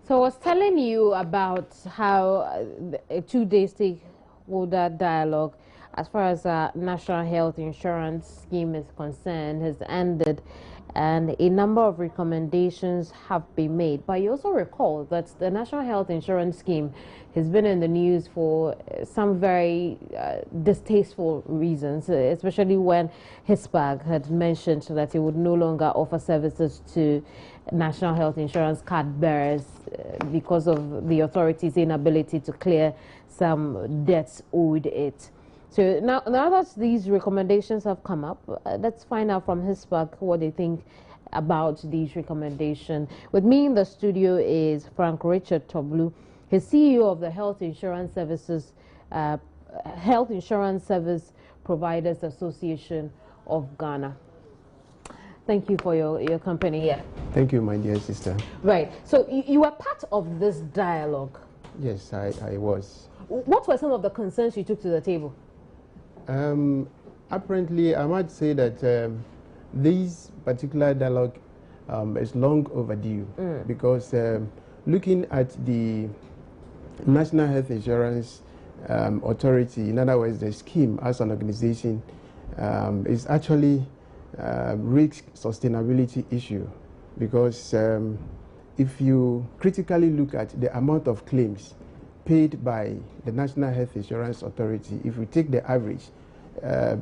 So I was telling you about how a two-day stakeholder dialogue as far as National Health Insurance Scheme is concerned has ended, and a number of recommendations have been made. But you also recall that the National Health Insurance Scheme has been in the news for some very distasteful reasons, especially when HISPAG had mentioned that it would no longer offer services to National Health Insurance card bearers because of the authority's inability to clear some debts owed it. So now that these recommendations have come up, let's find out from HISPAG what they think about these recommendations. With me in the studio is Frank Richard Toblu, his CEO of the Health Insurance Service Providers Association of Ghana. Thank you for your company here. Thank you, my dear sister. Right. So you were part of this dialogue. Yes, I was. What were some of the concerns you took to the table? Apparently, I might say that this particular dialogue is long overdue because looking at the National Health Insurance Authority, in other words, the scheme as an organization, is actually risk sustainability issue because if you critically look at the amount of claims paid by the National Health Insurance Authority, if we take the average,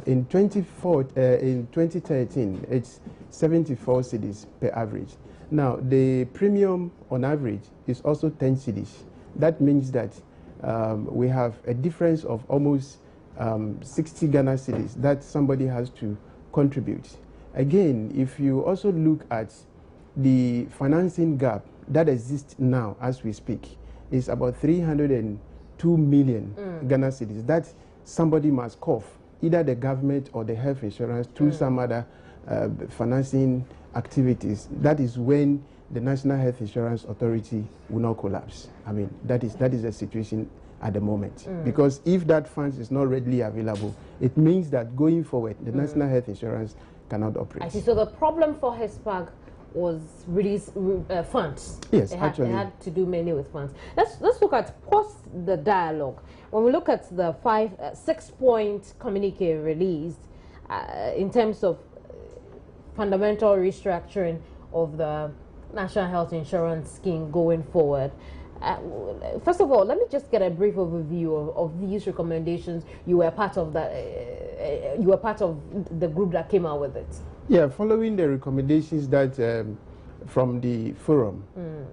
in 2013, it's 74 cedis per average. Now, the premium on average is also 10 cedis. That means that we have a difference of almost 60 Ghana cedis that somebody has to contribute. Again, if you also look at the financing gap that exists now as we speak, is about 302 million Ghana cedis that somebody must cough, either the government or the health insurance through some other financing activities. That is when the National Health Insurance Authority will not collapse. I mean, that is the situation at the moment. Because if that funds is not readily available, it means that going forward, the National Health Insurance cannot operate. I see. So the problem for HISPAG was release funds. Yes, it actually. It had to do mainly with funds. Let's look at post the dialogue. When we look at the 6-point communique released in terms of fundamental restructuring of the National Health Insurance Scheme going forward. First of all, let me just get a brief overview of these recommendations. You were part of that. You were part of the group that came out with it. Yeah, following the recommendations that from the forum,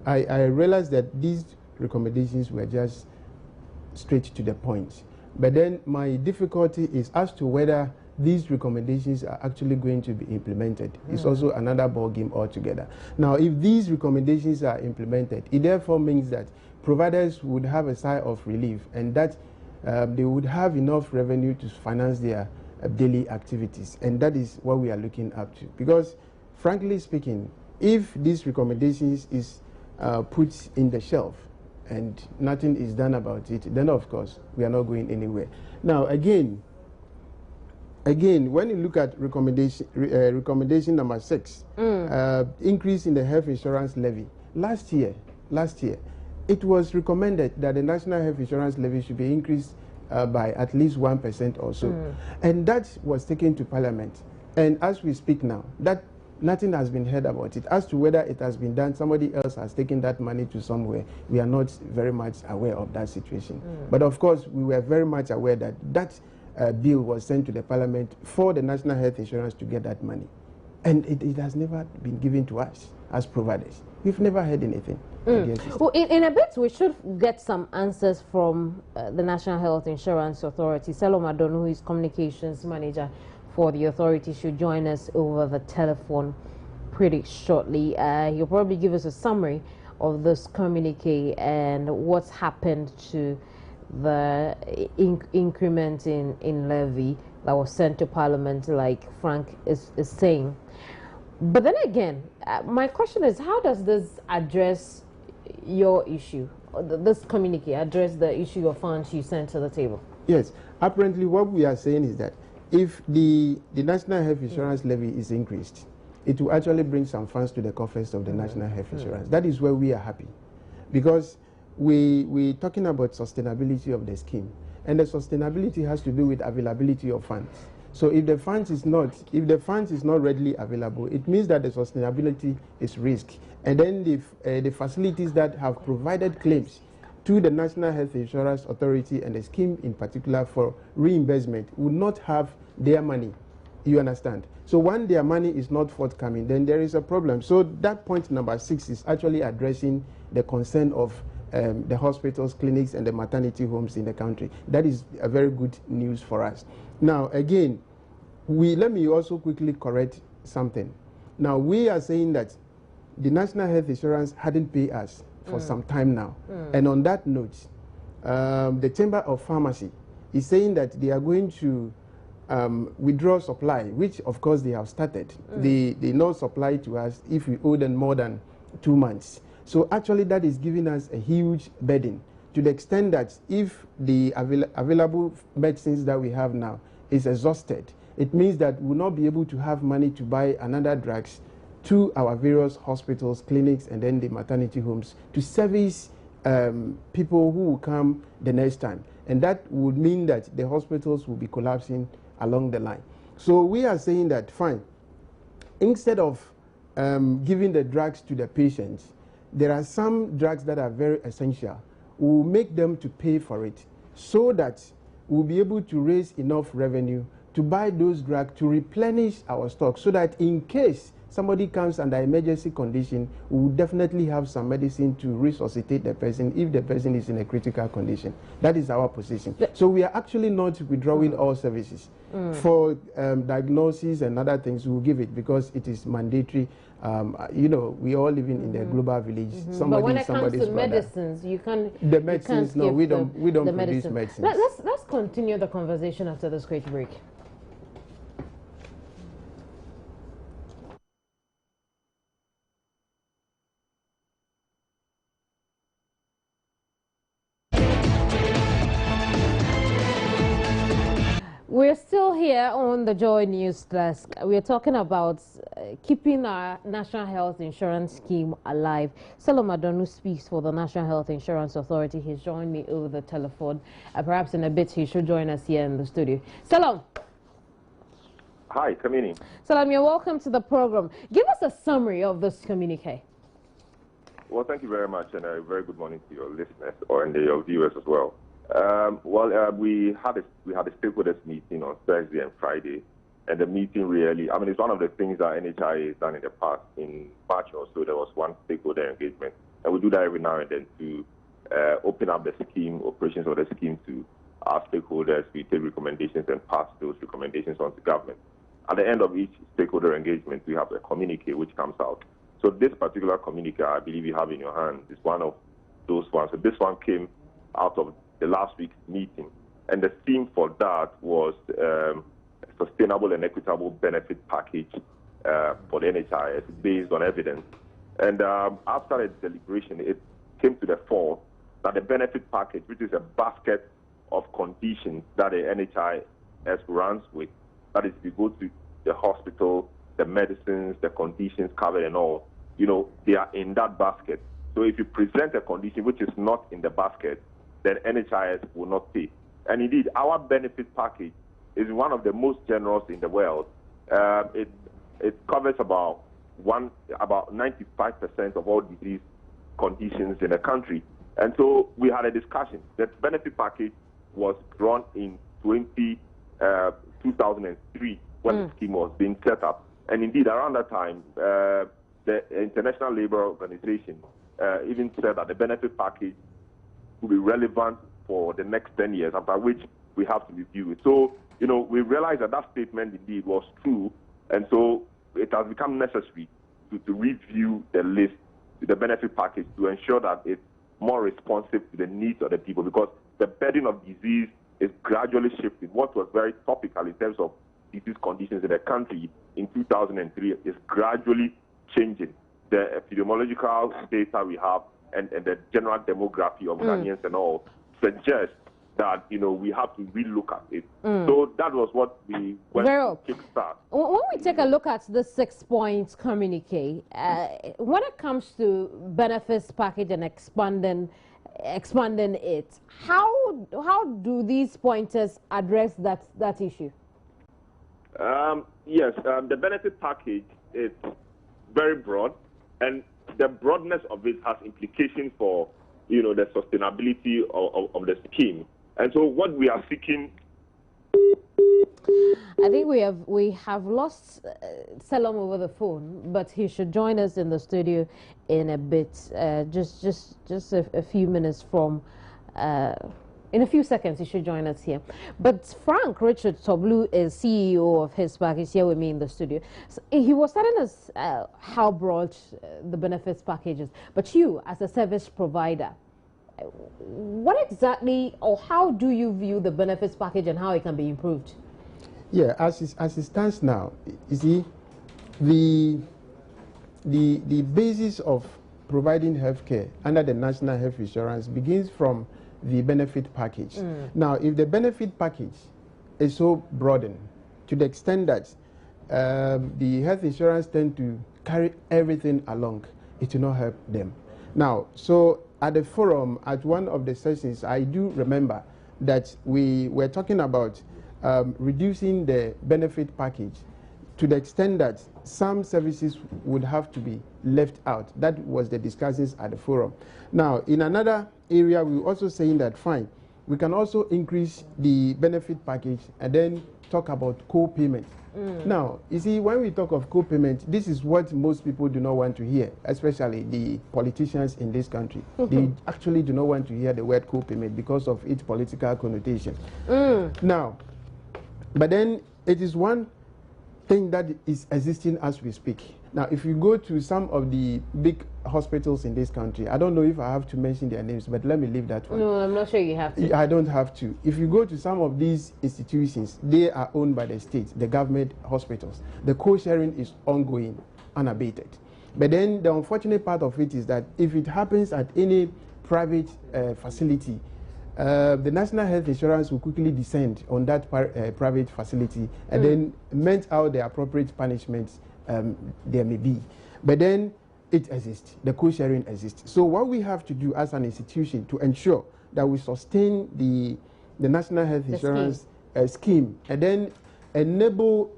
I realized that these recommendations were just straight to the point. But then my difficulty is as to whether these recommendations are actually going to be implemented. It's also another ballgame altogether. Now, if these recommendations are implemented, it therefore means that providers would have a sigh of relief and that they would have enough revenue to finance their daily activities. And that is what we are looking up to. Because, frankly speaking, if these recommendations is put in the shelf and nothing is done about it, then of course we are not going anywhere. Now, again, when you look at recommendation number 6, increase in the health insurance levy. Last year, it was recommended that the national health insurance levy should be increased by at least 1% or so. And that was taken to Parliament. And as we speak now, that nothing has been heard about it. As to whether it has been done, somebody else has taken that money to somewhere. We are not very much aware of that situation. But of course, we were very much aware that that bill was sent to the Parliament for the national health insurance to get that money. And it has never been given to us as providers. We've never heard anything. Well, in a bit, we should get some answers from the National Health Insurance Authority. Salome Adonu, who is communications manager for the authority, should join us over the telephone pretty shortly. He'll probably give us a summary of this communique and what's happened to the increment in levy that was sent to Parliament, like Frank is saying. But then again, my question is, how does this address your issue? This communique address the issue of funds you sent to the table? Yes, apparently what we are saying is that if the national health insurance levy is increased, it will actually bring some funds to the coffers of the national health insurance. That is where we are happy. because we're talking about sustainability of the scheme, and the sustainability has to do with availability of funds. So if the funds is not readily available, it means that the sustainability is risk, and then the facilities that have provided claims to the National Health Insurance Authority and the scheme in particular for reimbursement would not have their money. You understand? So when their money is not forthcoming, then there is a problem. So that point number 6 is actually addressing the concern of the hospitals, clinics, and the maternity homes in the country. That is a very good news for us. Now, again, let me also quickly correct something. Now, we are saying that the National Health Insurance hadn't paid us for some time now. And on that note, the Chamber of Pharmacy is saying that they are going to withdraw supply, which of course they have started. They not supply to us if we owe them more than 2 months. So actually that is giving us a huge burden, to the extent that if the available medicines that we have now is exhausted, it means that we will not be able to have money to buy another drugs to our various hospitals, clinics, and then the maternity homes to service people who will come the next time. And that would mean that the hospitals will be collapsing along the line. So we are saying that, fine, instead of giving the drugs to the patients, there are some drugs that are very essential. We will make them to pay for it so that we'll be able to raise enough revenue to buy those drugs to replenish our stock, so that in case somebody comes under emergency condition, we will definitely have some medicine to resuscitate the person if the person is in a critical condition. That is our position. So we are actually not withdrawing all services. For diagnosis and other things, we will give it because it is mandatory. You know, we all living in the global village. But when it comes to medicines, you can't. The medicines, no, we don't produce medicines. Let's continue the conversation after this quick break. We're still here on the Joy News Desk. We're talking about keeping our National Health Insurance Scheme alive. Salom Adonu speaks for the National Health Insurance Authority. He's joined me over the telephone. Perhaps in a bit he should join us here in the studio. Salom. Hi, Kamini. Salom, you're welcome to the program. Give us a summary of this communique. Well, thank you very much, and a very good morning to your listeners and your viewers as well. We had a stakeholders meeting on Thursday and Friday, and the meeting really, I mean, it's one of the things that NHI has done in the past. In March or so, there was one stakeholder engagement, and we do that every now and then to open up the scheme, operations of the scheme to our stakeholders. We take recommendations and pass those recommendations on to government. At the end of each stakeholder engagement, we have a communique which comes out. So this particular communique, I believe you have in your hand, is one of those ones. So this one came out of the last week's meeting, and the theme for that was a sustainable and equitable benefit package for the NHIS based on evidence. And after a deliberation, it came to the fore that the benefit package, which is a basket of conditions that the NHIS runs with, that is, if you go to the hospital, the medicines, the conditions covered and all, you know, they are in that basket. So if you present a condition which is not in the basket, then NHIS will not pay. And indeed, our benefit package is one of the most generous in the world. It covers about 95% of all disease conditions in the country. And so we had a discussion. The benefit package was drawn in 2003 when the scheme was being set up. And indeed, around that time, the International Labour Organization even said that the benefit package will be relevant for the next 10 years, after which we have to review it. So, you know, we realized that that statement indeed was true, and so it has become necessary to review the list, the benefit package, to ensure that it's more responsive to the needs of the people, because the burden of disease is gradually shifting. What was very topical in terms of disease conditions in the country in 2003 is gradually changing. The epidemiological data we have and the general demography of Ghanaians and all suggest that, we have to relook at it. So that was what we went to kickstart. When we take a look at the 6-point communique, when it comes to benefits package and expanding it, how do these pointers address that issue? Yes, the benefit package is very broad, and the broadness of it has implications for the sustainability of the scheme. And so what we are seeking, I think we have lost Salom over the phone, but he should join us in the studio in a bit, just a few minutes from. In a few seconds, he should join us here. But Frank Richard Toblu is CEO of HISPAC. He's here with me in the studio. So he was telling us how broad the benefits package is. But you, as a service provider, what exactly or how do you view the benefits package and how it can be improved? Yeah, as it stands now, you see, the basis of providing health care under the National Health Insurance begins from the benefit package. Now, if the benefit package is so broadened to the extent that the health insurance tend to carry everything along, it will not help them. Now, so at the forum, at one of the sessions, I do remember that we were talking about reducing the benefit package to the extent that some services would have to be left out. That was the discussions at the forum. Now, in another area, we were also saying that, fine, we can also increase the benefit package and then talk about co-payment. Now, you see, when we talk of co-payment, this is what most people do not want to hear, especially the politicians in this country. They actually do not want to hear the word co-payment because of its political connotation. Now, but then it is one thing that is existing as we speak. Now, if you go to some of the big hospitals in this country, I don't know if I have to mention their names, but let me leave that one. No, I'm not sure you have to. I don't have to. If you go to some of these institutions, they are owned by the state, the government hospitals. The co-sharing is ongoing, unabated. But then the unfortunate part of it is that if it happens at any private facility, the National Health Insurance will quickly descend on that private facility and then mete out the appropriate punishments there may be. But then it exists, the co-sharing exists. So what we have to do as an institution to ensure that we sustain the National Health Insurance scheme and then enable,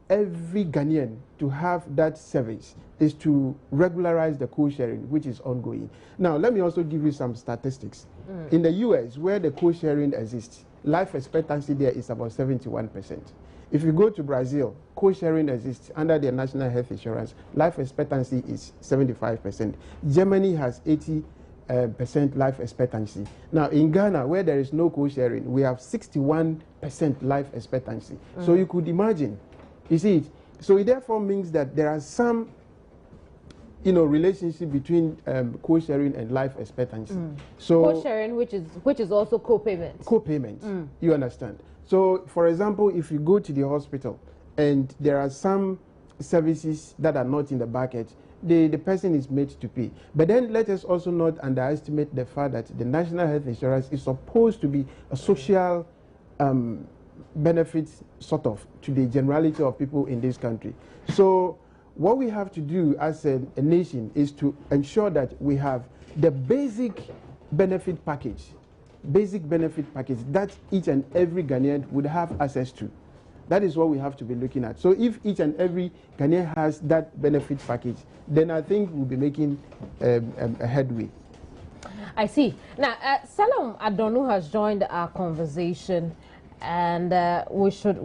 every Ghanaian to have that service is to regularize the co-sharing, which is ongoing. Now, let me also give you some statistics. In the US, where the co-sharing exists, life expectancy there is about 71%. If you go to Brazil, co-sharing exists under their national health insurance, life expectancy is 75%. Germany has 80% life expectancy. Now, in Ghana, where there is no co-sharing, we have 61% life expectancy. So you could imagine, you see it? So it therefore means that there are some relationship between co-sharing and life expectancy. So co-sharing, which is also co-payment. Co-payment, you understand. So, for example, if you go to the hospital and there are some services that are not in the bucket, the person is made to pay. But then let us also not underestimate the fact that the National Health Insurance is supposed to be a social benefit sort of to the generality of people in this country. So what we have to do as a nation is to ensure that we have the basic benefit package that each and every Ghanaian would have access to. That is what we have to be looking at. So if each and every Ghanaian has that benefit package, then I think we'll be making a headway. I see. Now, Salom Adonu has joined our conversation, and we should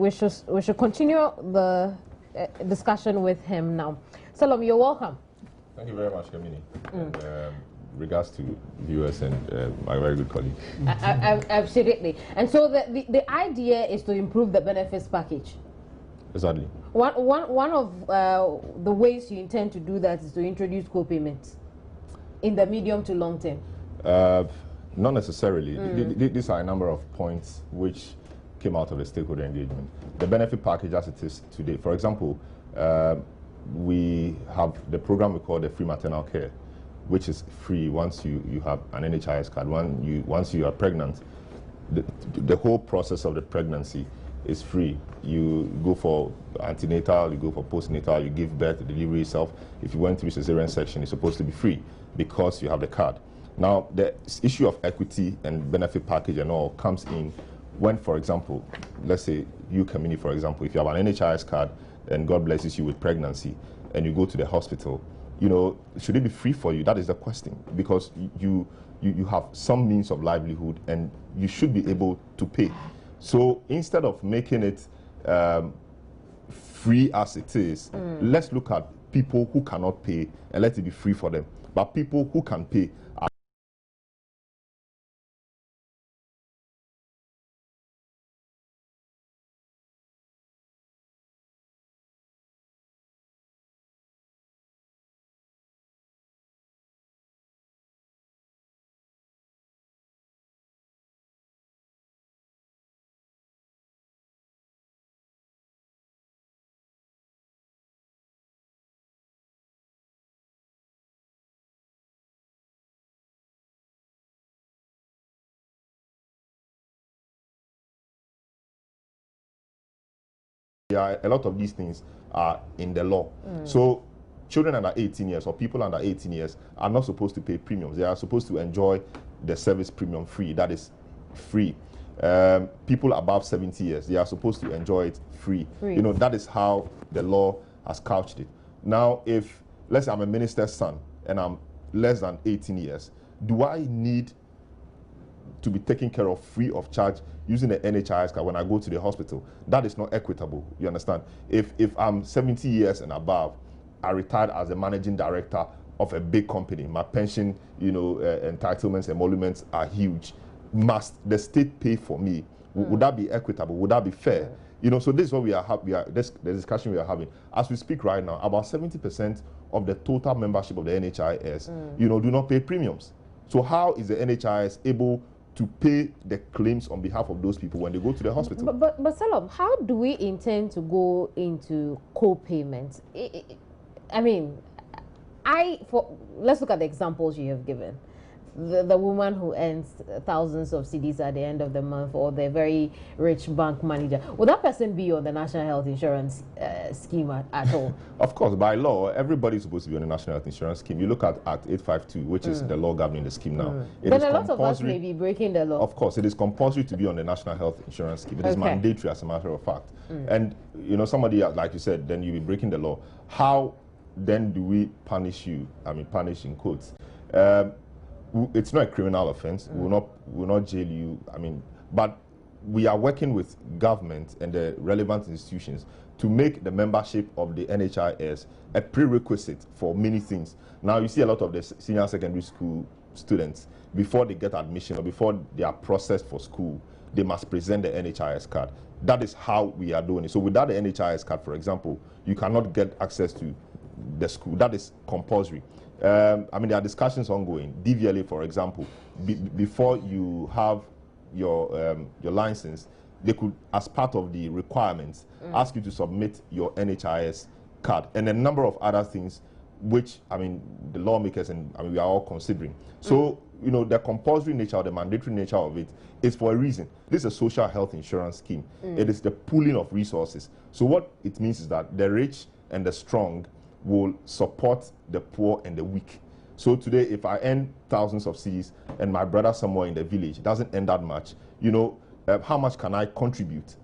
continue the discussion with him now. Salom, you're welcome. Thank you very much, Kamini. And, regards to viewers and my very good colleague. Absolutely. And so the idea is to improve the benefits package. Exactly. One of the ways you intend to do that is to introduce co-payments in the medium to long term. Not necessarily. These are a number of points which came out of the stakeholder engagement. The benefit package as it is today, for example, we have the program we call the free maternal care, which is free once you have an NHIS card. Once you are pregnant, the whole process of the pregnancy is free. You go for antenatal, you go for postnatal, you give birth, the delivery itself. If you went through cesarean section, it's supposed to be free because you have the card. Now, the issue of equity and benefit package and all comes in when, for example, let's say you community, for example, if you have an NHIS card and God blesses you with pregnancy and you go to the hospital, you know, should it be free for you? That is the question, because you have some means of livelihood and you should be able to pay. So instead of making it free as it is, let's look at people who cannot pay and let it be free for them. But people who can pay are a lot of these things are in the law. So children under 18 years or people under 18 years are not supposed to pay premiums. They are supposed to enjoy the service premium free. That is free. People above 70 years, they are supposed to enjoy it free. You know, that is how the law has couched it. Now, if, let's say I'm a minister's son and I'm less than 18 years, do I need to be taken care of free of charge using the NHIS card when I go to the hospital? That is not equitable, you understand? If I'm 70 years and above, I retired as a managing director of a big company, my pension, you know, entitlements, emoluments are huge. Must the state pay for me? Would that be equitable? Would that be fair? You know, so this is what the discussion we are having. As we speak right now, about 70% of the total membership of the NHIS, you know, do not pay premiums. So how is the NHIS able to pay the claims on behalf of those people when they go to the hospital? But Salam, how do we intend to go into co-payments? I mean, let's look at the examples you have given. The woman who earns thousands of cedis at the end of the month, or the very rich bank manager, will that person be on the national health insurance scheme at all? Of course, by law, everybody is supposed to be on the national health insurance scheme. You look at Act 852, which is the law governing the scheme now. Then a lot of us may be breaking the law. Of course, it is compulsory to be on the national health insurance scheme. It is mandatory, as a matter of fact. And, you know, somebody, like you said, then you'll be breaking the law. How then do we punish you? I mean, punish in quotes. It's not a criminal offense. We'll not jail you. I mean, but we are working with government and the relevant institutions to make the membership of the NHIS a prerequisite for many things. Now, you see a lot of the senior secondary school students, before they get admission or before they are processed for school, they must present the NHIS card. That is how we are doing it. So without the NHIS card, for example, you cannot get access to the school. That is compulsory. I mean, there are discussions ongoing. DVLA, for example, before you have your license, they could, as part of the requirements, ask you to submit your NHIS card and a number of other things, which, I mean, the lawmakers and I mean, we are all considering. So, you know, the compulsory nature or the mandatory nature of it is for a reason. This is a social health insurance scheme. It is the pooling of resources. So what it means is that the rich and the strong will support the poor and the weak. So today, if I earn thousands of cedis and my brother somewhere in the village doesn't earn that much, you know, how much can I contribute,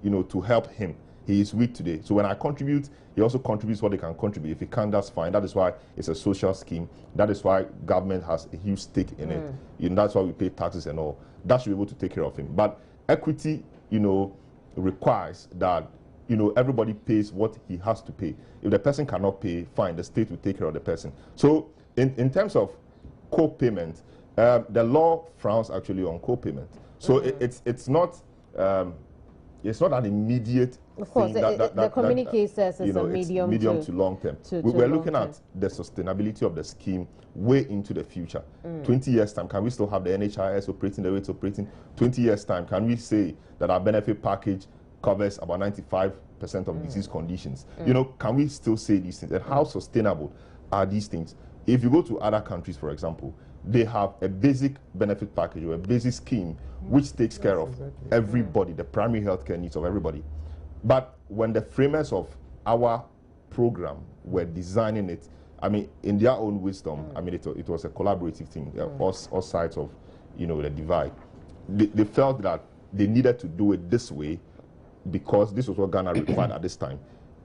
you know, to help him? He is weak today. So when I contribute, he also contributes what he can contribute. If he can't, that's fine. That is why it's a social scheme. That is why government has a huge stake in it. You know, that's why we pay taxes and all. That should be able to take care of him. But equity, you know, requires that, you know, everybody pays what he has to pay. If the person cannot pay, fine, the state will take care of the person. So in terms of co-payment, the law frowns actually on co-payment. So it's not an immediate of course, thing the communique says it's a medium to long term. We're looking at the sustainability of the scheme way into the future. 20 years time, can we still have the NHIS operating the way it's operating? 20 years time, can we say that our benefit package covers about 95% of disease conditions? You know, can we still say these things? And how sustainable are these things? If you go to other countries, for example, they have a basic benefit package or a basic scheme which takes care of everybody, the primary healthcare needs of everybody. But when the framers of our program were designing it, I mean, in their own wisdom, I mean, it was a collaborative thing, all sides of, you know, the divide. They felt that they needed to do it this way because this was what Ghana required at this time.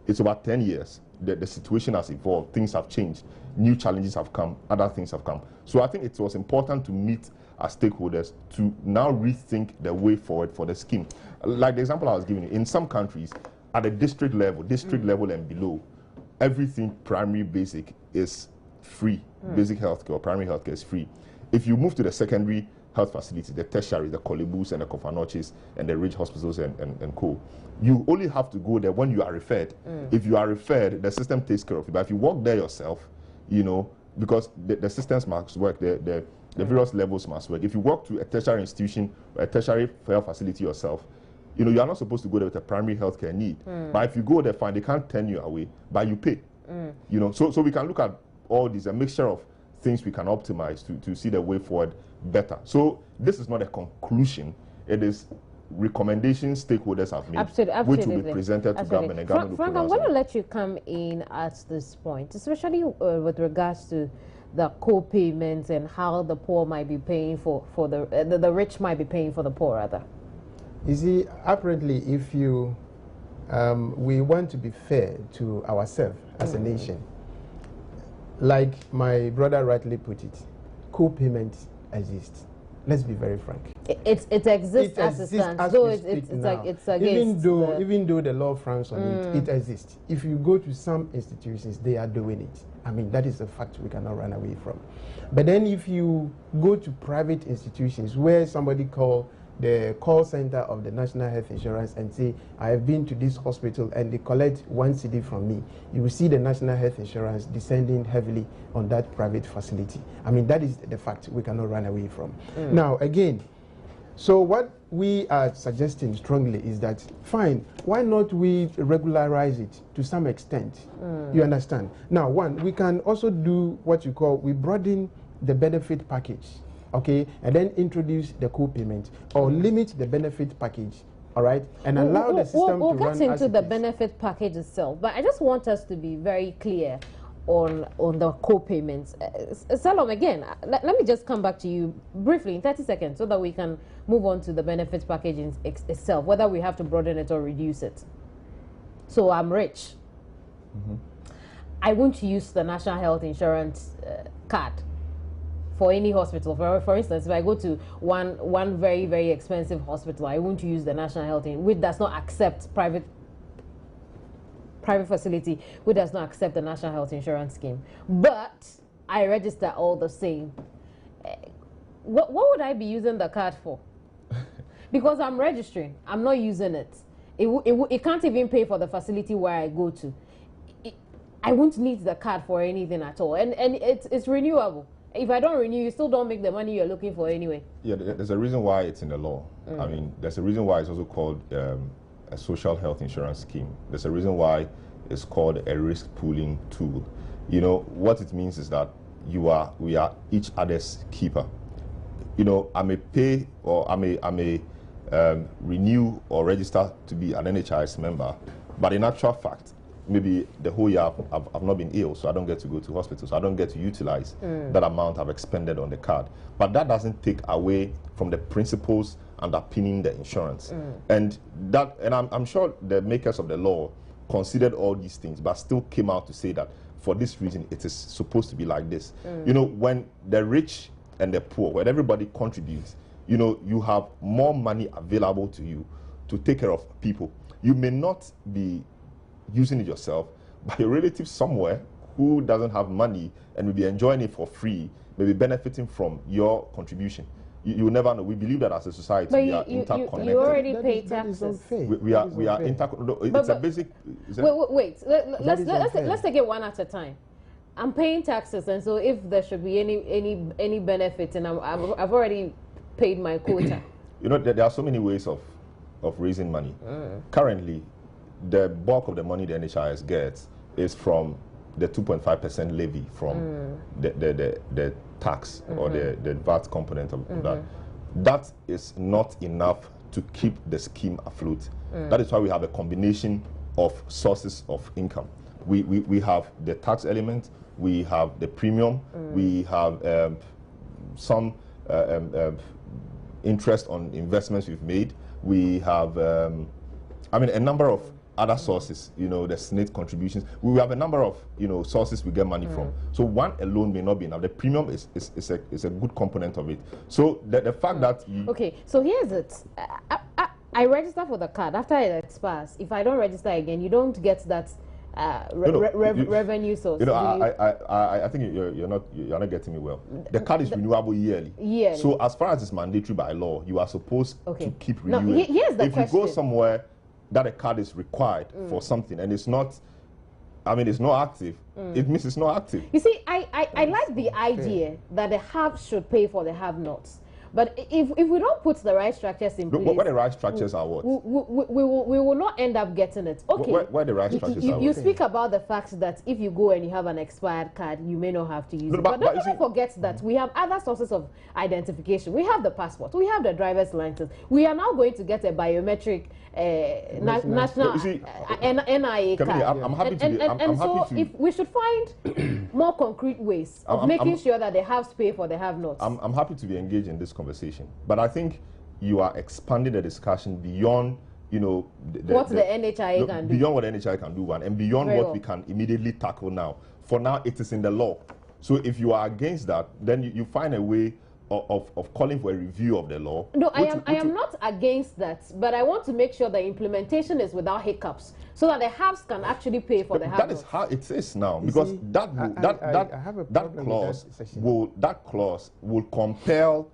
It's about 10 years. The situation has evolved, things have changed, new challenges have come, other things have come. So I think it was important to meet our stakeholders to now rethink the way forward for the scheme. Like the example I was giving you, in some countries, at the district level and below, everything primary basic is free. Basic healthcare or primary healthcare is free. If you move to the secondary health facilities, the tertiary, the Kolibus and the Kofanoches and the Ridge hospitals and co, you only have to go there when you are referred. If you are referred, the system takes care of you. But if you walk there yourself, you know, because the systems must work, the various levels must work. If you walk to a tertiary institution or a tertiary health facility yourself, you know, you are not supposed to go there with a primary healthcare need. But if you go there, fine, they can't turn you away, but you pay. You know, so we can look at all these, a mixture of things we can optimize to see the way forward better. So this is not a conclusion, it is recommendations stakeholders have made, which will be presented to government. And government Frank, I'm going to let you come in at this point, especially with regards to the co-payments and how the poor might be paying for the rich might be paying for the poor, rather. You see, apparently, if you we want to be fair to ourselves as a nation, like my brother rightly put it, co-payments exist. Let's be very frank. It exists as it stands. So it's against even though the law frowns on it exists. If you go to some institutions, they are doing it. I mean, that is a fact we cannot run away from. But then if you go to private institutions where somebody call the call center of the National Health Insurance and say, I have been to this hospital and they collect 1 cedi from me, you will see the National Health Insurance descending heavily on that private facility. I mean, that is the fact we cannot run away from. Now, again, so what we are suggesting strongly is that, fine, why not we regularize it to some extent? You understand? Now, one, we can also do what you call, we broaden the benefit package. Okay, and then introduce the co-payment or limit the benefit package, all right, and allow the system to run. We'll get into the benefit package itself, but I just want us to be very clear on the co-payments. Salom, again, let me just come back to you briefly in 30 seconds so that we can move on to the benefits package itself, whether we have to broaden it or reduce it. So I'm rich. I want to use the National Health Insurance card for any hospital. For instance, if I go to one very, very expensive hospital, I want to use the National Health Insurance, which does not accept private facility, which does not accept the National Health Insurance scheme. But I register all the same. What would I be using the card for? Because I'm registering, I'm not using it. It can't even pay for the facility where I go to. I won't need the card for anything at all, and it's renewable. If I don't renew, you still don't make the money you're looking for anyway. Yeah, there's a reason why it's in the law. I mean, there's a reason why it's also called a social health insurance scheme. There's a reason why it's called a risk pooling tool. You know, what it means is that we are each other's keeper. You know, I may pay or I may renew or register to be an NHIS member, but in actual fact, maybe the whole year I've not been ill, so I don't get to go to hospital, so I don't get to utilize that amount I've expended on the card. But that doesn't take away from the principles underpinning the insurance. And I'm sure the makers of the law considered all these things, but still came out to say that for this reason, it is supposed to be like this. You know, when the rich and the poor, when everybody contributes, you know, you have more money available to you to take care of people. You may not be using it yourself, but your relative somewhere who doesn't have money and will be enjoying it for free may be benefiting from your contribution. You will never know. We believe that as a society, we are interconnected. You already pay taxes. We are interconnected. It's a basic. Wait. Let's take it one at a time. I'm paying taxes, and so if there should be any benefit, and I've already paid my quota. You know, there are so many ways of raising money. Currently, the bulk of the money the NHIS gets is from the 2.5% levy from the tax or the VAT component of that. That is not enough to keep the scheme afloat. That is why we have a combination of sources of income. We have the tax element, we have the premium, we have some interest on investments we've made, we have a number of other sources, the SNIT contributions. We have a number of, sources we get money from. So one alone may not be enough. The premium is a good component of it. So the fact that okay, so here's it. I register for the card. After it expires, if I don't register again, you don't get that revenue source. I think you're not getting me well. The card is renewable yearly. So as far as it's mandatory by law, you are supposed to keep renewing. Now, here's the question. If you go somewhere that a card is required for something and it's not active, it means it's not active. You see, I like the idea that the haves should pay for the have-nots. But if we don't put the right structures in place, what the right structures are what? We will not end up getting it. Okay. Where the right structures are you speak about the fact that if you go and you have an expired card, you may not have to use it. But don't forget that we have other sources of identification. We have the passport. We have the driver's license. We are now going to get a biometric national NIA card. I'm happy to. If we should find more concrete ways of making sure that the haves pay for the have-nots. I'm happy to be engaged in this conversation, but I think you are expanding the discussion beyond what the NHIA can do. Beyond what the NHIA can do, and beyond what we can immediately tackle now. For now, it is in the law. So if you are against that, then you find a way of calling for a review of the law. No, I am not against that, but I want to make sure the implementation is without hiccups, so that the haves can actually pay for the have. That is how it is now, because that clause will compel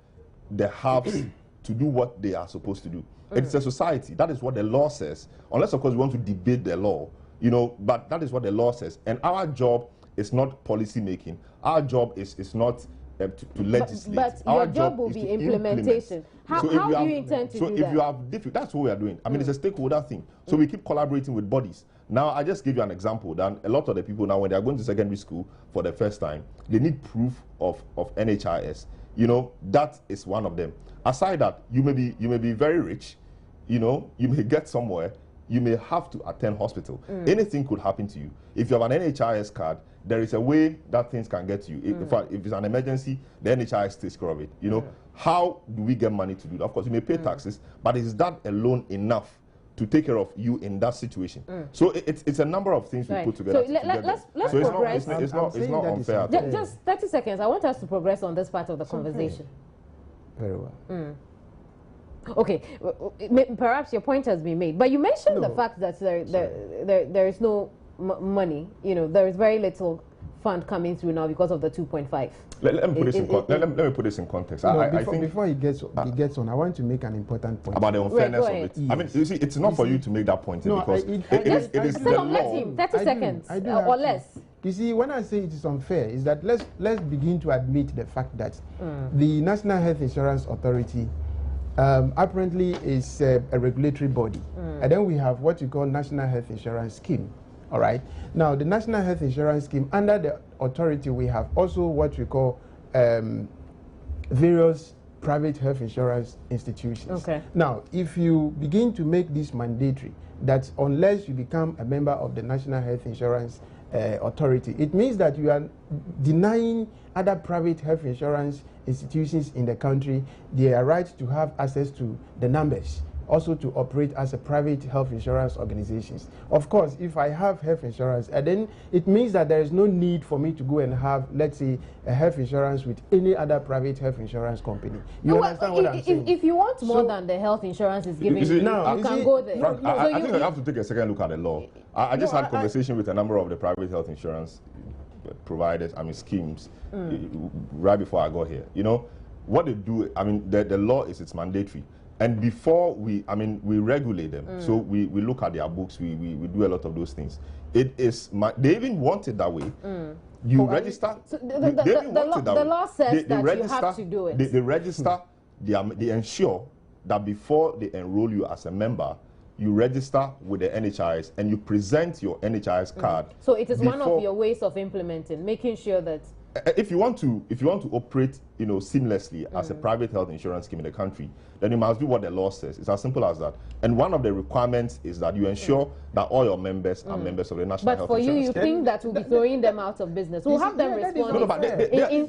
the haves to do what they are supposed to do. It's a society. That is what the law says. Unless, of course, we want to debate the law, but that is what the law says. And our job is not policy making. Our job is not to legislate. But your job will be implementation. How do you intend to do that? So if you have different, that's what we are doing. I mean, it's a stakeholder thing. So we keep collaborating with bodies. Now, I just give you an example. That a lot of the people now, when they are going to secondary school for the first time, they need proof of NHIS. That is one of them. Aside that, you may be very rich. You may get somewhere. You may have to attend hospital. Anything could happen to you. If you have an NHIS card, there is a way that things can get to you. If it's an emergency, the NHIS takes care of it. How do we get money to do that? Of course, you may pay taxes, but is that alone enough to take care of you in that situation? So it's a number of things we put together. So let's progress. It's not unfair. Just 30 seconds. I want us to progress on this part of the conversation. Very well. Okay, perhaps your point has been made, but you mentioned the fact that there is no money. There is very little fund coming through now because of the 2.5. Let me put this in context. No, I think before he gets on, I want to make an important point about the unfairness of it. Yes. I mean, you see, it's not for you to make that point because it is the law. 30 seconds or less. You see, when I say it is unfair, is that let's begin to admit the fact that the National Health Insurance Authority apparently is a regulatory body, and then we have what you call National Health Insurance Scheme. All right. Now, the National Health Insurance Scheme, under the authority, we have also what we call various private health insurance institutions. Okay. Now, if you begin to make this mandatory, that unless you become a member of the National Health Insurance Authority, it means that you are denying other private health insurance institutions in the country their right to have access to the numbers, also to operate as a private health insurance organizations. Of course, if I have health insurance, then it means that there is no need for me to go and have, let's say, a health insurance with any other private health insurance company. You understand what I'm saying? If you want more than the health insurance is giving you, you can go there. Frank, I think I have to take a second look at the law. I just had a conversation with a number of the private health insurance providers, schemes, right before I got here. What they do, the law is it's mandatory. And before we regulate them, so we look at their books, we do a lot of those things. It is, they even want it that way. You register. So the law says that you have to do it. They register, they ensure that before they enroll you as a member, you register with the NHIS and you present your NHIS card. So it is one of your ways of implementing, making sure that if you want to operate, seamlessly as a private health insurance scheme in the country, then you must do what the law says. It's as simple as that. And one of the requirements is that you ensure that all your members are members of the National Health Insurance Insurance. But for you think that we'll be throwing them out of business? We'll have them respond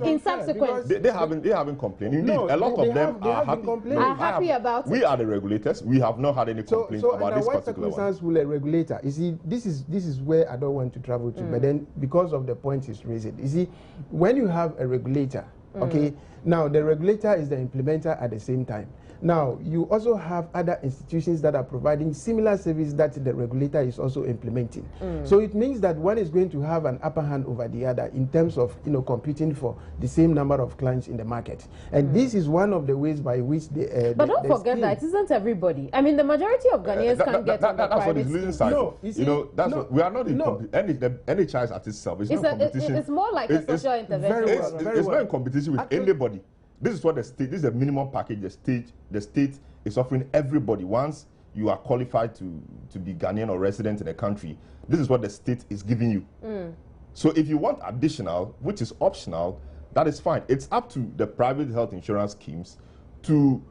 in subsequent. They haven't complained. Indeed, a lot of them are happy about it. We are the regulators. We have not had any complaints about this particular one. So will a regulator? You see, this is where I don't want to travel to. But then, because of the point is raised, you see, when you have a regulator, okay, now the regulator is the implementer at the same time. Now, you also have other institutions that are providing similar service that the regulator is also implementing. So it means that one is going to have an upper hand over the other in terms of, competing for the same number of clients in the market. And this is one of the ways by which the but don't forget that it isn't everybody. I mean, the majority of Ghanaians can't get on the that's private what is losing sight. That's what we are not in the NHIS at itself. It's not competition. It's more like a social intervention. It's not in competition with anybody. This is what the state, this is the minimum package the state is offering everybody. Once you are qualified to be Ghanaian or resident in the country, this is what the state is giving you. So if you want additional, which is optional, that is fine. It's up to the private health insurance schemes to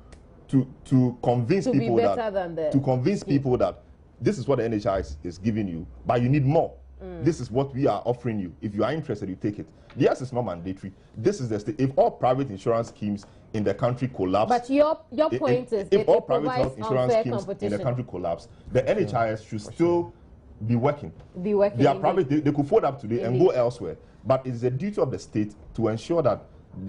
convince people that this is what the NHI is giving you, but you need more. This is what we are offering you. If you are interested, you take it. Yes, it's not mandatory. This is the state. If all private insurance schemes in the country collapse, but your point is if all private health insurance schemes in the country collapse, the NHIS should still be working. They are private. They could fold up today and go elsewhere. But it's the duty of the state to ensure that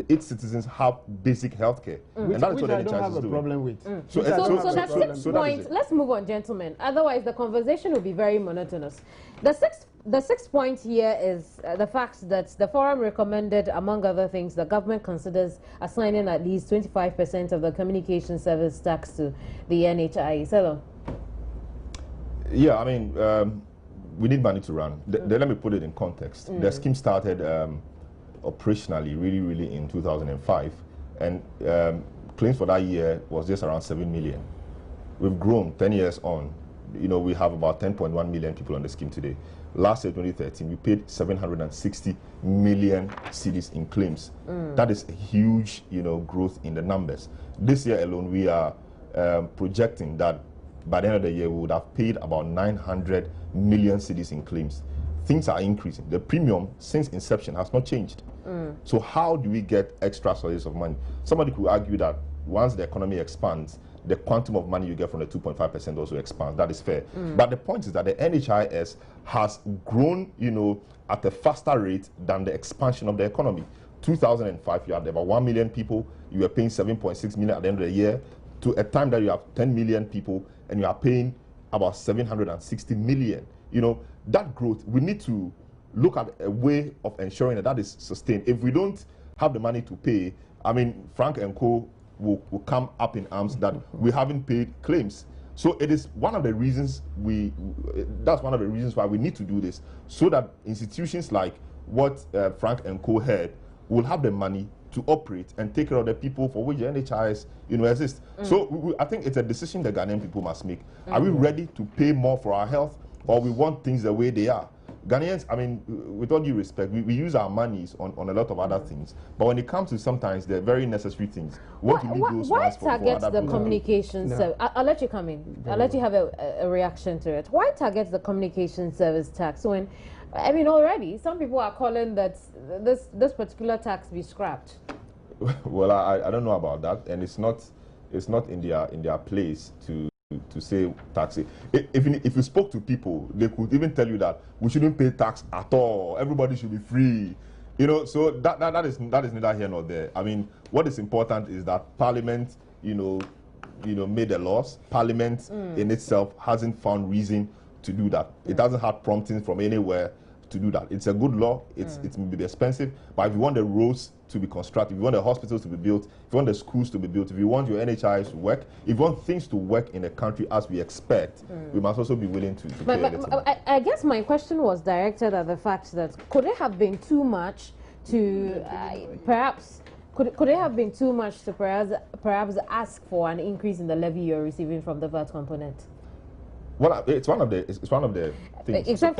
its citizens have basic health care. And that is what the NHIS is doing. Problem with. So that sixth point, let's move on, gentlemen. Otherwise, the conversation will be very monotonous. The sixth point here is the fact that the forum recommended, among other things, the government considers assigning at least 25% of the communication service tax to the NHI. Hello. Yeah, I mean, we need money to run. Let me put it in context. The scheme started operationally really in 2005, and claims for that year was just around 7 million. We've grown 10 years on. We have about 10.1 million people on the scheme today. Last year, 2013, we paid 760 million cedis in claims. That is a huge, growth in the numbers. This year alone, we are projecting that by the end of the year, we would have paid about 900 million cedis in claims. Things are increasing. The premium since inception has not changed. So how do we get extra sources of money? Somebody could argue that once the economy expands, the quantum of money you get from the 2.5% also expands. That is fair. But the point is that the NHIS has grown, at a faster rate than the expansion of the economy. 2005, you had about 1 million people. You were paying 7.6 million at the end of the year. To a time that you have 10 million people and you are paying about 760 million. That growth, we need to look at a way of ensuring that is sustained. If we don't have the money to pay, I mean, Frank and Co. will come up in arms that we haven't paid claims. So it is one of the reasons that's one of the reasons why we need to do this, so that institutions like what Frank and Co. had will have the money to operate and take care of the people for which the NHIS exists. So I think it's a decision the Ghanaian people must make. Are we ready to pay more for our health, or we want things the way they are? Ghanaians, I mean, with all due respect, we use our monies on a lot of other things. But when it comes to sometimes the very necessary things, what do we do those ones for target other the communication service? I'll let you come in. I'll let you have a reaction to it. Why target the communication service tax when, I mean, already some people are calling that this particular tax be scrapped? Well, I don't know about that, and it's not in their place to say tax. If you spoke to people, they could even tell you that we shouldn't pay tax at all. Everybody should be free. So that is neither here nor there. I mean, what is important is that Parliament, made the laws. Parliament in itself hasn't found reason to do that. It doesn't have prompting from anywhere to do that. It's a good law. It may be expensive, but if you want the roads to be constructed, if you want the hospitals to be built, if you want the schools to be built, if you want your NHIs to work, if you want things to work in the country as we expect, we must also be willing to pay a little. I guess my question was directed at the fact that could it have been too much to perhaps could it have been too much to perhaps ask for an increase in the levy you're receiving from the VAT component? Well, it's one of the things. Except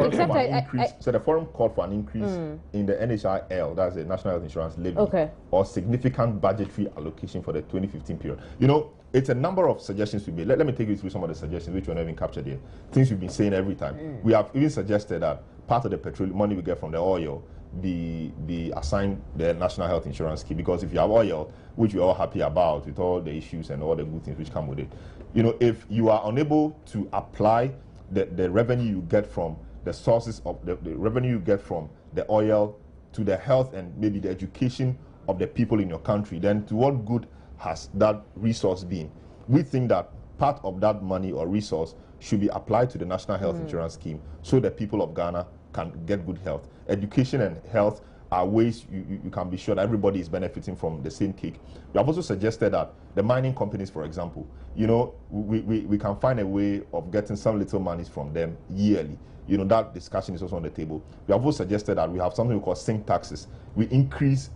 So the forum called for an increase in the NHIL, that's the National Health Insurance levy, or significant budgetary allocation for the 2015 period. You know, it's a number of suggestions we made. Let me take you through some of the suggestions which were not even captured here. Things we've been saying every time. We have even suggested that part of the petroleum money we get from the oil be assigned the National Health Insurance scheme, because if you have oil, which we're all happy about with all the issues and all the good things which come with it, you know, if you are unable to apply the revenue you get from the sources of the revenue you get from the oil to the health and maybe the education of the people in your country, then to what good has that resource been? We think that part of that money or resource should be applied to the National Health Insurance Scheme so that people of Ghana can get good health. Education and health are ways you can be sure that everybody is benefiting from the same cake. We have also suggested that the mining companies, for example, you know, we can find a way of getting some little monies from them yearly. You know, that discussion is also on the table. We have also suggested that we have something we call sink taxes. We increase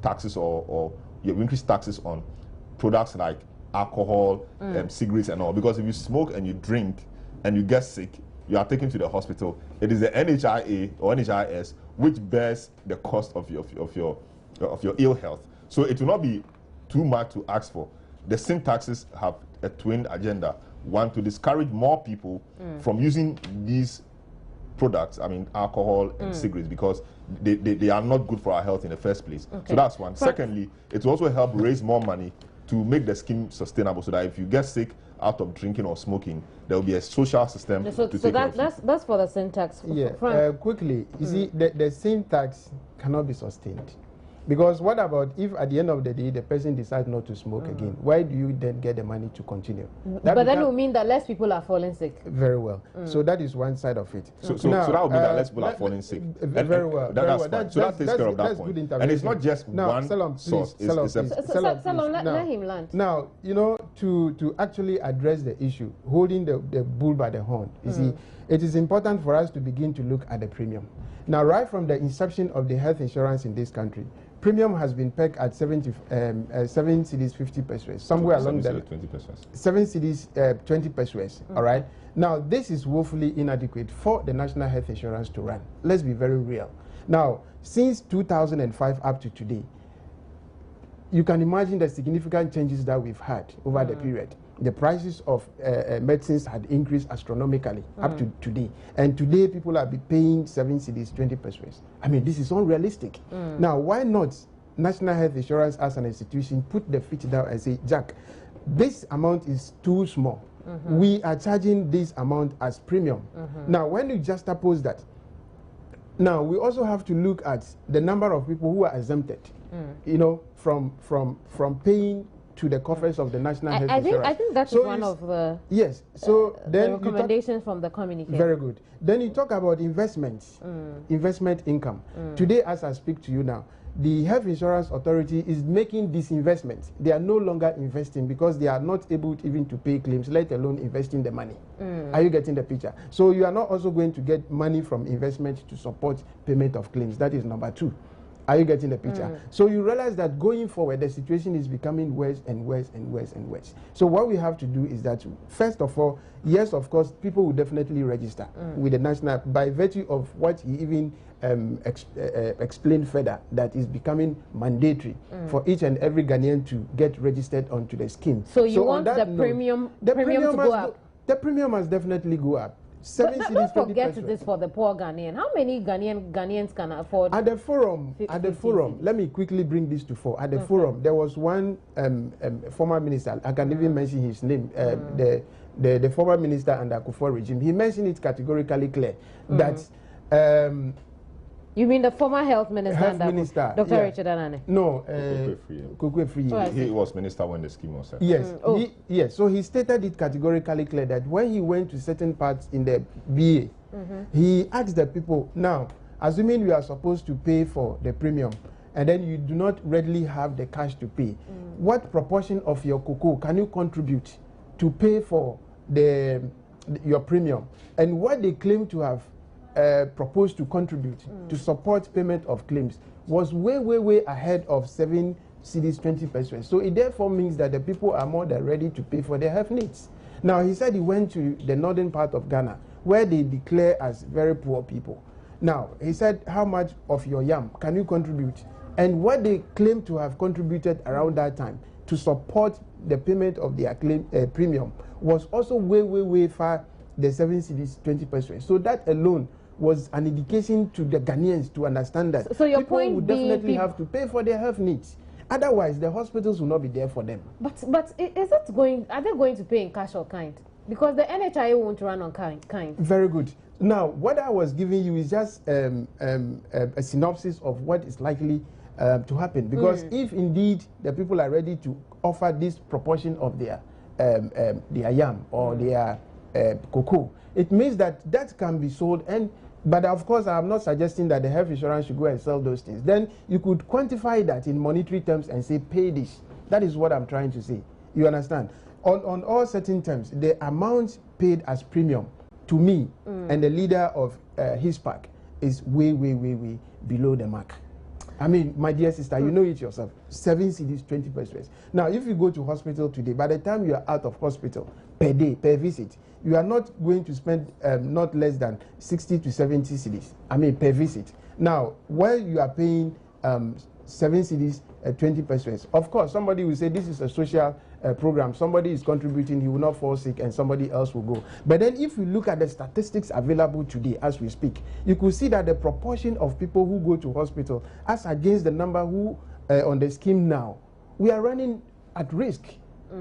taxes we increase taxes on products like alcohol, cigarettes and all. Because if you smoke and you drink and you get sick, you are taken to the hospital. It is the NHIA or NHIS which bears the cost of your ill health. So it will not be too much to ask for. The same taxes have a twin agenda. One, to discourage more people from using these products, I mean alcohol and cigarettes, because they are not good for our health in the first place. So that's one. Secondly, it will also help raise more money to make the scheme sustainable, so that if you get sick out of drinking or smoking, there will be a social system to take care of you. That's for the sin tax. Yeah, quickly, you see, the sin tax cannot be sustained. Because what about if at the end of the day the person decides not to smoke again? Why do you then get the money to continue? But then it will mean that less people are falling sick. Very well. So that is one side of it. So that would mean that less people are falling sick. Very well. That's fine. So that takes care of that point. And it's not just one source. Let him land. Now, you know, to actually address the issue, holding the bull by the horn, you see, it is important for us to begin to look at the premium. Now, right from the inception of the health insurance in this country, premium has been pegged at 7 cedis 50 pesos, somewhere along that. 7 cedis 20 pesos. All right. Now, this is woefully inadequate for the national health insurance to run. Let's be very real. Now, since 2005 up to today, you can imagine the significant changes that we've had over the period. The prices of medicines had increased astronomically up to today. And today, people are paying 7 cedis 20 pesos. I mean, this is unrealistic. Now, why not National Health Insurance as an institution put the feet down and say, Jack, this amount is too small. We are charging this amount as premium. Now, when you juxtapose that, now we also have to look at the number of people who are exempted, you know, from paying to the coffers of the National Health Insurance. I think that's one of the then the recommendations from the communique. Very good. Then you talk about investments, investment income. Today, as I speak to you now, the Health Insurance Authority is making disinvestment. They are no longer investing because they are not able even to pay claims, let alone investing the money. Are you getting the picture? So you are not also going to get money from investment to support payment of claims. That is number two. Are you getting the picture? So you realize that going forward, the situation is becoming worse and worse and worse and worse. So what we have to do is that, first of all, yes, of course, people will definitely register with the national, by virtue of what he even explained further, that is becoming mandatory for each and every Ghanaian to get registered onto the scheme. So you want the premium to go up? The premium must definitely go up. But don't forget this for the poor Ghanaian. How many Ghanaians can afford? At the forum, let me quickly bring this to fore. At the forum, there was one former minister. I can even mention his name. The former minister under Akufo regime. He mentioned it categorically clear that. You mean the former health minister, Dr. Richard Anane? No, Kukwe. He was minister when the scheme was set. Yes, yes. So he stated it categorically clear that when he went to certain parts in the BA, he asked the people, now, assuming you are supposed to pay for the premium, and then you do not readily have the cash to pay, what proportion of your cocoa can you contribute to pay for your premium? And what they claim to have proposed to contribute to support payment of claims was way ahead of 7 cedis 20 pesos. So it therefore means that the people are more than ready to pay for their health needs. Now, he said he went to the northern part of Ghana, where they declare as very poor people. Now, he said, how much of your yam can you contribute? And what they claim to have contributed around that time to support the payment of their premium was also way far the 7 cedis 20%. So that alone was an indication to the Ghanaians to understand that so your people point would definitely have to pay for their health needs. Otherwise, the hospitals will not be there for them. But is it going? Are they going to pay in cash or kind? Because the NHIA won't run on kind. Very good. Now, what I was giving you is just a synopsis of what is likely to happen. Because if indeed the people are ready to offer this proportion of their yam or their cocoa, it means that that can be sold. But of course, I'm not suggesting that the health insurance should go and sell those things. Then you could quantify that in monetary terms and say, pay this. That is what I'm trying to say. You understand? On all certain terms, the amount paid as premium to me and the leader of his pack is way below the mark. I mean, my dear sister, you know it yourself. 7 cedis, 20%. Now, if you go to hospital today, by the time you are out of hospital, per day, per visit, you are not going to spend not less than 60 to 70 cedis. I mean, per visit. Now, while you are paying 7 cedis, 20%, of course, somebody will say this is a social program. Somebody is contributing, he will not fall sick, and somebody else will go. But then if you look at the statistics available today as we speak, you could see that the proportion of people who go to hospital as against the number who on the scheme now, we are running at risk.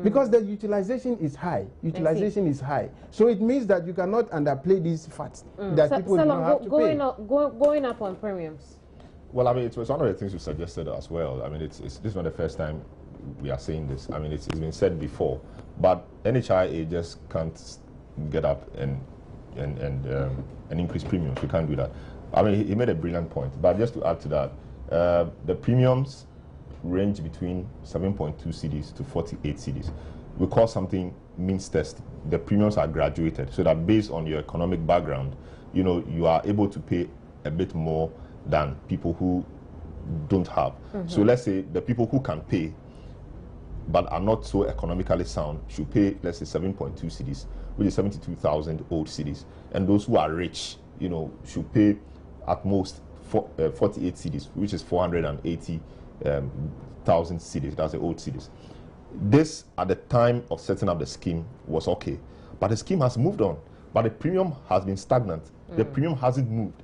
Because the utilization is high. Utilization is high. So it means that you cannot underplay these facts that people don't have to pay. Going up on premiums. Well, I mean, it was one of the things you suggested as well. I mean, this is not the first time we are saying this. I mean, it's been said before. But NHIA just can't get up and increase premiums. We can't do that. I mean, he made a brilliant point. But just to add to that, the premiums range between 7.2 cedis to 48 cedis. We call something means test. The premiums are graduated so that based on your economic background, you are able to pay a bit more than people who don't have. So let's say the people who can pay but are not so economically sound should pay, let's say, 7.2 cedis, which is 72,000 old cedis. And those who are rich, should pay at most 48 cedis, which is 480,000 cedis. That's the old cedis. This, at the time of setting up the scheme, was okay. But the scheme has moved on. But the premium has been stagnant. The premium hasn't moved.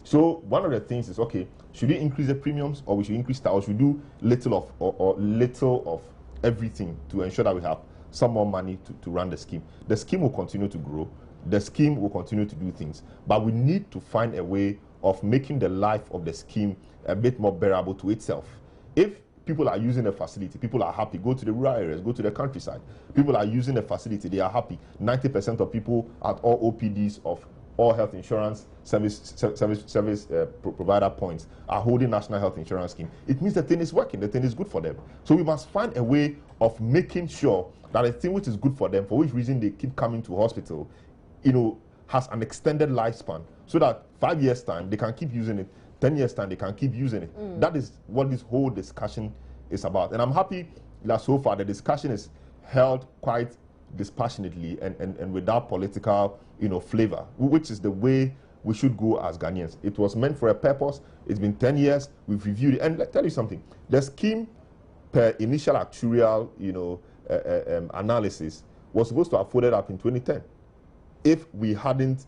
So one of the things is, okay, should we increase the premiums, or we should increase that, or should we do little of or little of everything to ensure that we have some more money to run the scheme? The scheme will continue to grow. The scheme will continue to do things. But we need to find a way of making the life of the scheme a bit more bearable to itself. If people are using the facility, people are happy. Go to the rural areas, go to the countryside. People are using the facility, they are happy. 90% of people at all OPDs of all health insurance service provider points are holding national health insurance scheme. It means the thing is working, the thing is good for them. So we must find a way of making sure that a thing which is good for them, for which reason they keep coming to hospital, has an extended lifespan, so that 5 years time they can keep using it, 10 years time they can keep using it. That is what this whole discussion is about. And I'm happy that so far the discussion is held quite dispassionately and without political flavor, which is the way we should go as Ghanaians. It was meant for a purpose. It's been 10 years. We've reviewed it. And let me tell you something. The scheme, per initial actuarial analysis, was supposed to have folded up in 2010 if we hadn't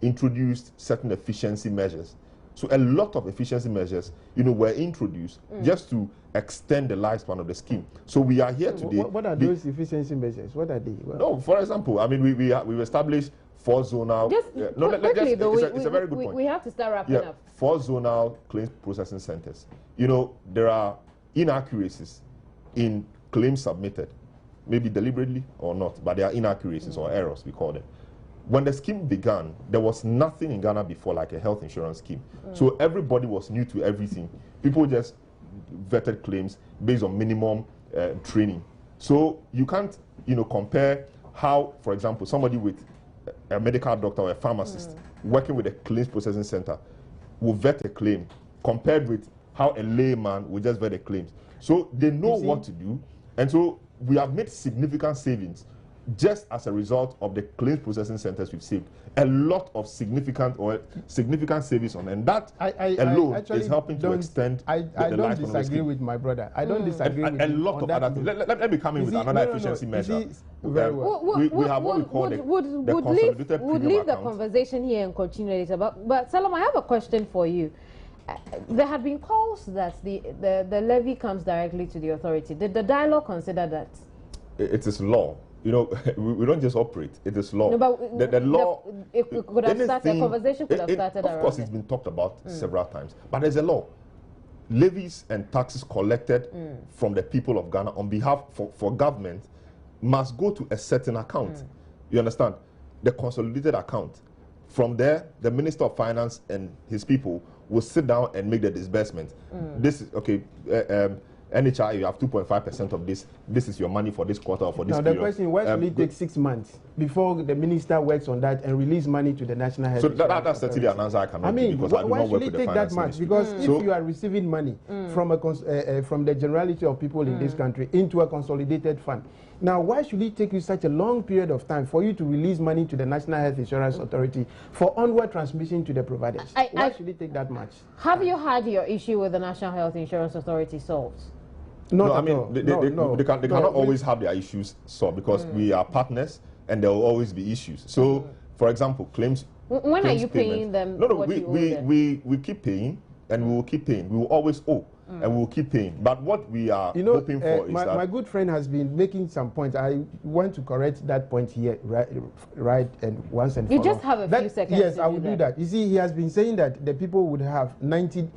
introduced certain efficiency measures. So a lot of efficiency measures, were introduced just to extend the lifespan of the scheme. So we are here today. What are those efficiency measures? What are they? No, for example, I mean, we've established 4 zonal. It's a very good point. We have to start wrapping up. 4 zonal claims processing centers. There are inaccuracies in claims submitted, maybe deliberately or not, but there are inaccuracies or errors, we call them. When the scheme began, there was nothing in Ghana before like a health insurance scheme. So everybody was new to everything. People just vetted claims based on minimum training. So you can't, compare how, for example, somebody with a medical doctor or a pharmacist working with a claims processing center will vet a claim compared with how a layman will just vet the claims. So they know what to do. And so we have made significant savings just as a result of the claims processing centers we've saved, a lot of significant savings on, and that alone is helping to extend I the don't life disagree with my brother. I don't disagree with a lot of other things. Let me come in with another efficiency measure. Very well. We have what we call the consolidated would premium leave the account. conversation here and continue later. But Salam, I have a question for you. There have been calls that the levy comes directly to the authority. Did the dialogue consider that? It is law. You know, we don't just operate. It is law. No, but the law. It could have started. A conversation could have started. Of course, it's been talked about several times. But there's a law. Levies and taxes collected from the people of Ghana on behalf for government must go to a certain account. You understand? The consolidated account. From there, the Minister of Finance and his people will sit down and make the disbursement. This is okay. NHI, you have 2.5% of this. This is your money for this quarter or for this period. Now the question: why should it take 6 months before the minister works on that and release money to the National Health Insurance Authority? That's certainly an answer I cannot give because I do why not work should with it the take that finance much? ministry. Because if you are receiving money from the generality of people in this country into a consolidated fund, now why should it take you such a long period of time for you to release money to the National Health Insurance Authority for onward transmission to the providers? Why should it take that much? Have you had your issue with the National Health Insurance Authority solved? No, I mean, they cannot always have their issues solved because we are partners and there will always be issues. So, for example, claims. When are you paying them? No, we keep paying and we will keep paying. We will always owe and we will keep paying. But what we are hoping for is that. My good friend has been making some points. I want to correct that point here, right and once and for all. You just have a few seconds. Yes, I will do that. You see, he has been saying that the people would have 90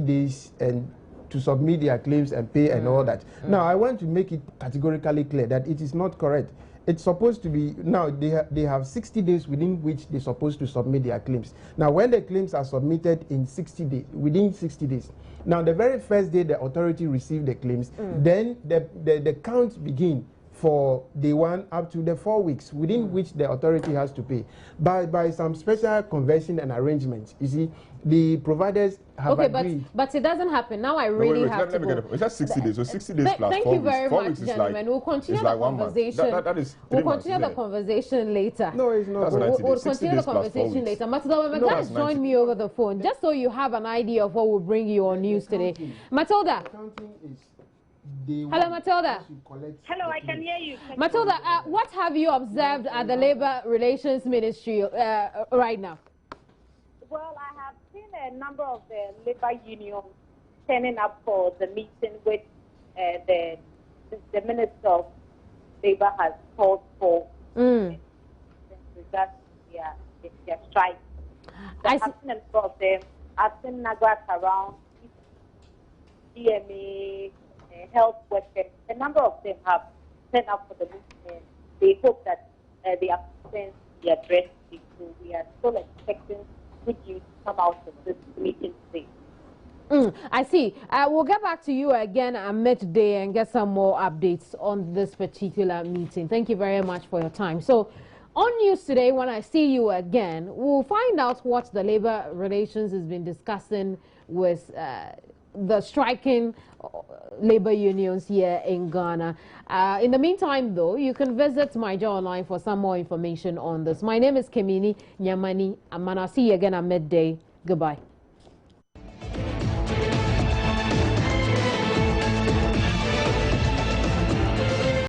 days and to submit their claims and pay and all that. Now, I want to make it categorically clear that it is not correct. It's supposed to be, now they have 60 days within which they're supposed to submit their claims. Now, when the claims are submitted in 60 days, within 60 days, now the very first day the authority received the claims, then the count begins for day 1 up to the 4 weeks within which the authority has to pay. By some special convention and arrangements, you see, the providers have agreed. But it doesn't happen. Now I really have to go. It's just 60 days. So 60 days plus 4 weeks. Thank you very 4 much, weeks gentlemen. We'll continue the conversation. That is we'll continue the conversation later. No, it's not. We'll continue the conversation later. Matilda, guys, join me over the phone just so you have an idea of what will bring you on news today. Matilda. Hello, Matilda. Hello, I can hear you. Matilda, what have you observed at the Labour Relations Ministry right now? Well, I have seen a number of the labor unions turning up for the meeting with the Minister of Labour has called for in regards to their strike. I've seen a number of them. I've seen Nagras around, DMA, health workers. A number of them have turned up for the meeting. They hope that their concerns be addressed. So we are still expecting good news to come out of this meeting today. I see. We'll get back to you again at midday and get some more updates on this particular meeting. Thank you very much for your time. So, on news today, when I see you again, we'll find out what the Labour Relations has been discussing with the striking labor unions here in Ghana. In the meantime, though, you can visit Myja Online for some more information on this. My name is Kemini Nyamani. I'm going to see you again at midday. Goodbye.